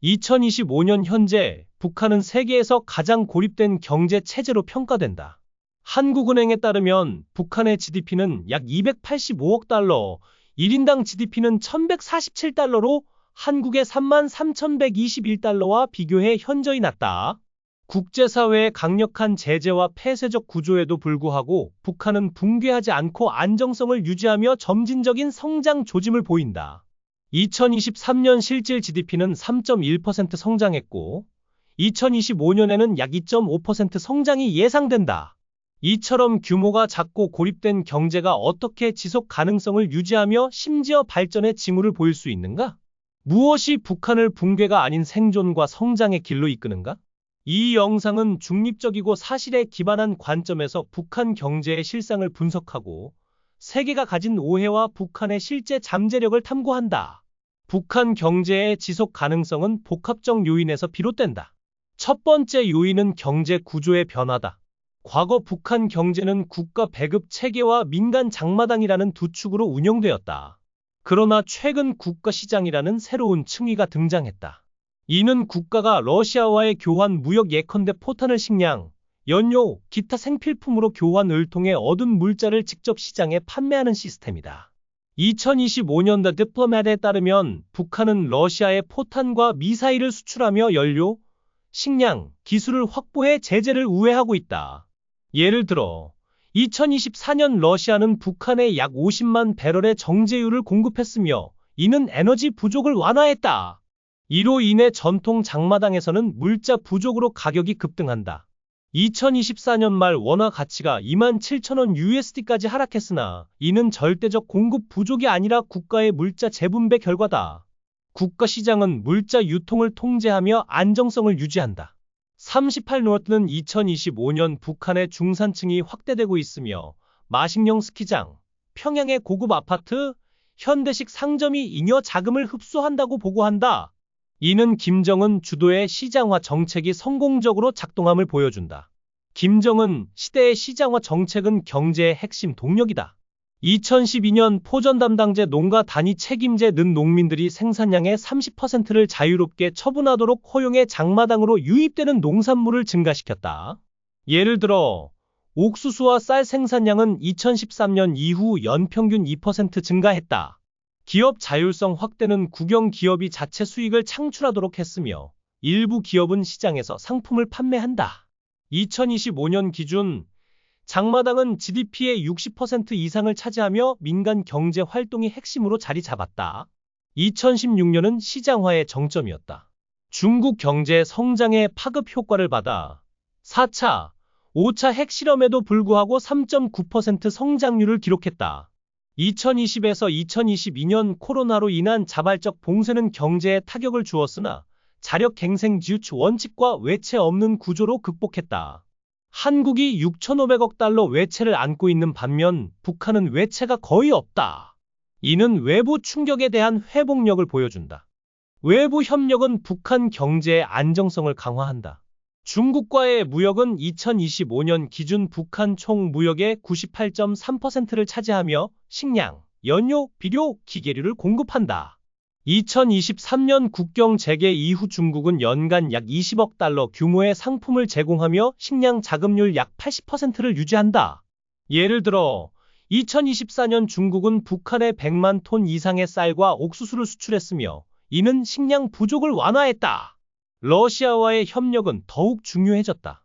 2025년 현재 북한은 세계에서 가장 고립된 경제 체제로 평가된다. 한국은행에 따르면 북한의 GDP는 약 285억 달러, 1인당 GDP는 1147달러로 한국의 33,121달러와 비교해 현저히 낮다. 국제사회의 강력한 제재와 폐쇄적 구조에도 불구하고 북한은 붕괴하지 않고 안정성을 유지하며 점진적인 성장 조짐을 보인다. 2023년 실질 GDP는 3.1% 성장했고, 2025년에는 약 2.5% 성장이 예상된다. 이처럼 규모가 작고 고립된 경제가 어떻게 지속 가능성을 유지하며 심지어 발전의 징후를 보일 수 있는가? 무엇이 북한을 붕괴가 아닌 생존과 성장의 길로 이끄는가? 이 영상은 중립적이고 사실에 기반한 관점에서 북한 경제의 실상을 분석하고 세계가 가진 오해와 북한의 실제 잠재력을 탐구한다. 북한 경제의 지속 가능성은 복합적 요인에서 비롯된다. 첫 번째 요인은 경제 구조의 변화다. 과거 북한 경제는 국가 배급 체계와 민간 장마당이라는 두 축으로 운영되었다. 그러나 최근 국가시장이라는 새로운 층위가 등장했다. 이는 국가가 러시아와의 교환 무역 예컨대 포탄을 식량, 연료, 기타 생필품으로 교환을 통해 얻은 물자를 직접 시장에 판매하는 시스템이다. 2025년 The Diplomat에 따르면 북한은 러시아에 포탄과 미사일을 수출하며 연료, 식량, 기술을 확보해 제재를 우회하고 있다. 예를 들어 2024년 러시아는 북한에 약 50만 배럴의 정제유를 공급했으며 이는 에너지 부족을 완화했다. 이로 인해 전통 장마당에서는 물자 부족으로 가격이 급등한다. 2024년 말 원화 가치가 27,000원 USD까지 하락했으나 이는 절대적 공급 부족이 아니라 국가의 물자 재분배 결과다. 국가 시장은 물자 유통을 통제하며 안정성을 유지한다. 38노트는 2025년 북한의 중산층이 확대되고 있으며 마식령 스키장, 평양의 고급 아파트, 현대식 상점이 잉여 자금을 흡수한다고 보고한다. 이는 김정은 주도의 시장화 정책이 성공적으로 작동함을 보여준다. 김정은 시대의 시장화 정책은 경제의 핵심 동력이다. 2012년 포전 담당제 농가 단위 책임제 는 농민들이 생산량의 30%를 자유롭게 처분하도록 허용해 장마당으로 유입되는 농산물을 증가시켰다. 예를 들어 옥수수와 쌀 생산량은 2013년 이후 연평균 2% 증가했다. 기업 자율성 확대는 국영 기업이 자체 수익을 창출하도록 했으며 일부 기업은 시장에서 상품을 판매한다. 2025년 기준 장마당은 GDP의 60% 이상을 차지하며 민간 경제 활동이 핵심으로 자리 잡았다. 2016년은 시장화의 정점이었다. 중국 경제 성장의 파급 효과를 받아 4차, 5차 핵실험에도 불구하고 3.9% 성장률을 기록했다. 2020에서 2022년 코로나로 인한 자발적 봉쇄는 경제에 타격을 주었으나 자력갱생지우치 원칙과 외채 없는 구조로 극복했다. 한국이 6,500억 달러 외채를 안고 있는 반면 북한은 외채가 거의 없다. 이는 외부 충격에 대한 회복력을 보여준다. 외부 협력은 북한 경제의 안정성을 강화한다. 중국과의 무역은 2025년 기준 북한 총 무역의 98.3%를 차지하며 식량, 연료, 비료, 기계류를 공급한다. 2023년 국경 재개 이후 중국은 연간 약 20억 달러 규모의 상품을 제공하며 식량 자급률 약 80%를 유지한다. 예를 들어 2024년 중국은 북한에 100만 톤 이상의 쌀과 옥수수를 수출했으며 이는 식량 부족을 완화했다. 러시아와의 협력은 더욱 중요해졌다.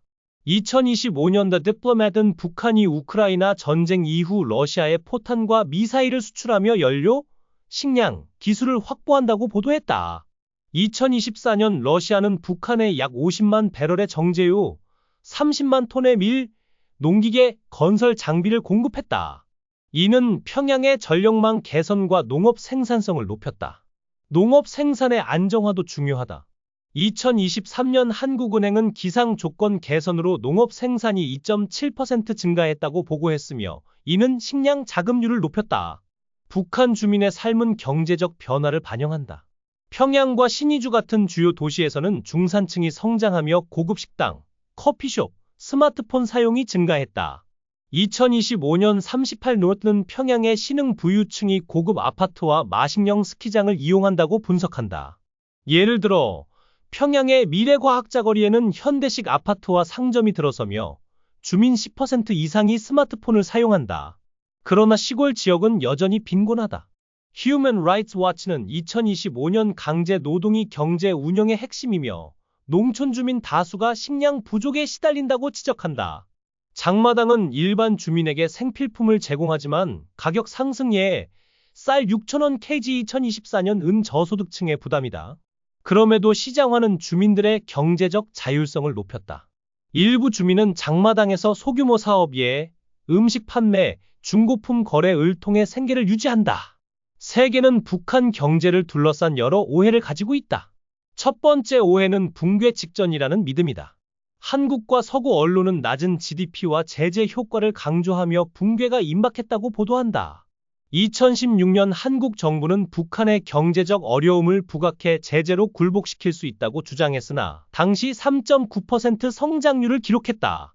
2025년 The Diplomat은 북한이 우크라이나 전쟁 이후 러시아에 포탄과 미사일을 수출하며 연료, 식량, 기술을 확보한다고 보도했다. 2024년 러시아는 북한에 약 50만 배럴의 정제유, 30만 톤의 밀, 농기계, 건설 장비를 공급했다. 이는 평양의 전력망 개선과 농업 생산성을 높였다. 농업 생산의 안정화도 중요하다. 2023년 한국은행은 기상 조건 개선으로 농업 생산이 2.7% 증가했다고 보고했으며 이는 식량 자급률을 높였다. 북한 주민의 삶은 경제적 변화를 반영한다. 평양과 신의주 같은 주요 도시에서는 중산층이 성장하며 고급 식당, 커피숍, 스마트폰 사용이 증가했다. 2025년 38노트는 평양의 신흥 부유층이 고급 아파트와 마식령 스키장을 이용한다고 분석한다. 예를 들어 평양의 미래과학자 거리에는 현대식 아파트와 상점이 들어서며 주민 10% 이상이 스마트폰을 사용한다. 그러나 시골 지역은 여전히 빈곤하다. Human Rights Watch는 2025년 강제 노동이 경제 운영의 핵심이며 농촌 주민 다수가 식량 부족에 시달린다고 지적한다. 장마당은 일반 주민에게 생필품을 제공하지만 가격 상승에 쌀 6,000원 kg 2024년 은 저소득층의 부담이다. 그럼에도 시장화는 주민들의 경제적 자율성을 높였다. 일부 주민은 장마당에서 소규모 사업 외에 음식 판매, 중고품 거래를 통해 생계를 유지한다. 세계는 북한 경제를 둘러싼 여러 오해를 가지고 있다. 첫 번째 오해는 붕괴 직전이라는 믿음이다. 한국과 서구 언론은 낮은 GDP와 제재 효과를 강조하며 붕괴가 임박했다고 보도한다. 2016년 한국 정부는 북한의 경제적 어려움을 부각해 제재로 굴복시킬 수 있다고 주장했으나 당시 3.9% 성장률을 기록했다.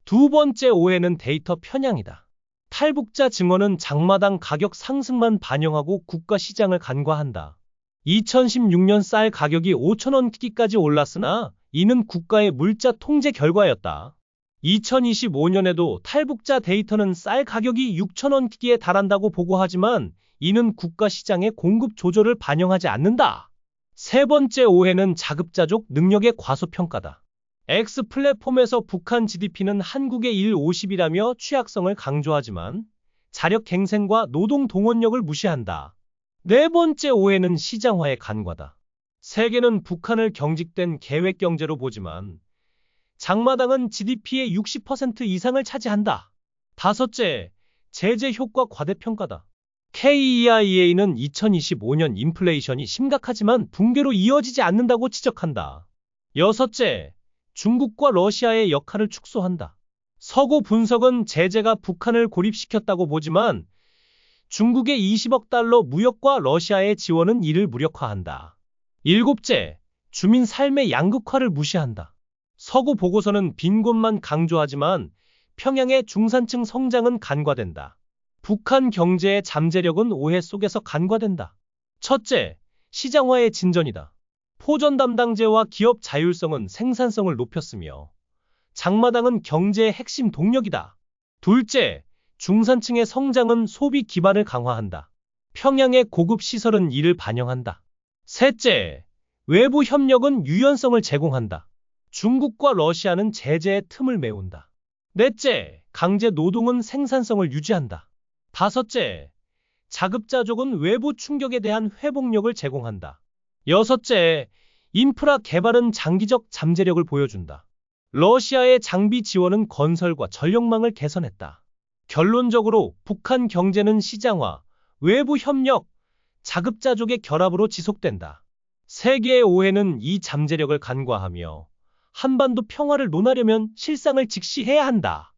두 번째 오해는 데이터 편향이다. 탈북자 증언은 장마당 가격 상승만 반영하고 국가 시장을 간과한다. 2016년 쌀 가격이 5,000원기까지 올랐으나 이는 국가의 물자 통제 결과였다. 2025년에도 탈북자 데이터는 쌀 가격이 6,000원기에 달한다고 보고하지만 이는 국가 시장의 공급 조절을 반영하지 않는다. 세 번째 오해는 자급자족 능력의 과소평가다. X 플랫폼에서 북한 GDP는 한국의 1/50이라며 취약성을 강조하지만 자력 갱생과 노동 동원력을 무시한다. 네 번째 오해는 시장화의 간과다. 세계는 북한을 경직된 계획경제로 보지만 장마당은 GDP의 60% 이상을 차지한다. 다섯째, 제재 효과 과대평가다. KEIA는 2025년 인플레이션이 심각하지만 붕괴로 이어지지 않는다고 지적한다. 여섯째, 중국과 러시아의 역할을 축소한다. 서구 분석은 제재가 북한을 고립시켰다고 보지만 중국의 20억 달러 무역과 러시아의 지원은 이를 무력화한다. 일곱째, 주민 삶의 양극화를 무시한다. 서구 보고서는 빈곤만 강조하지만 평양의 중산층 성장은 간과된다. 북한 경제의 잠재력은 오해 속에서 간과된다. 첫째, 시장화의 진전이다. 포전 담당제와 기업 자율성은 생산성을 높였으며 장마당은 경제의 핵심 동력이다. 둘째, 중산층의 성장은 소비 기반을 강화한다. 평양의 고급 시설은 이를 반영한다. 셋째, 외부 협력은 유연성을 제공한다. 중국과 러시아는 제재의 틈을 메운다. 넷째, 강제 노동은 생산성을 유지한다. 다섯째, 자급자족은 외부 충격에 대한 회복력을 제공한다. 여섯째, 인프라 개발은 장기적 잠재력을 보여준다. 러시아의 장비 지원은 건설과 전력망을 개선했다. 결론적으로 북한 경제는 시장화, 외부 협력, 자급자족의 결합으로 지속된다. 세계의 오해는 이 잠재력을 간과하며 한반도 평화를 논하려면 실상을 직시해야 한다.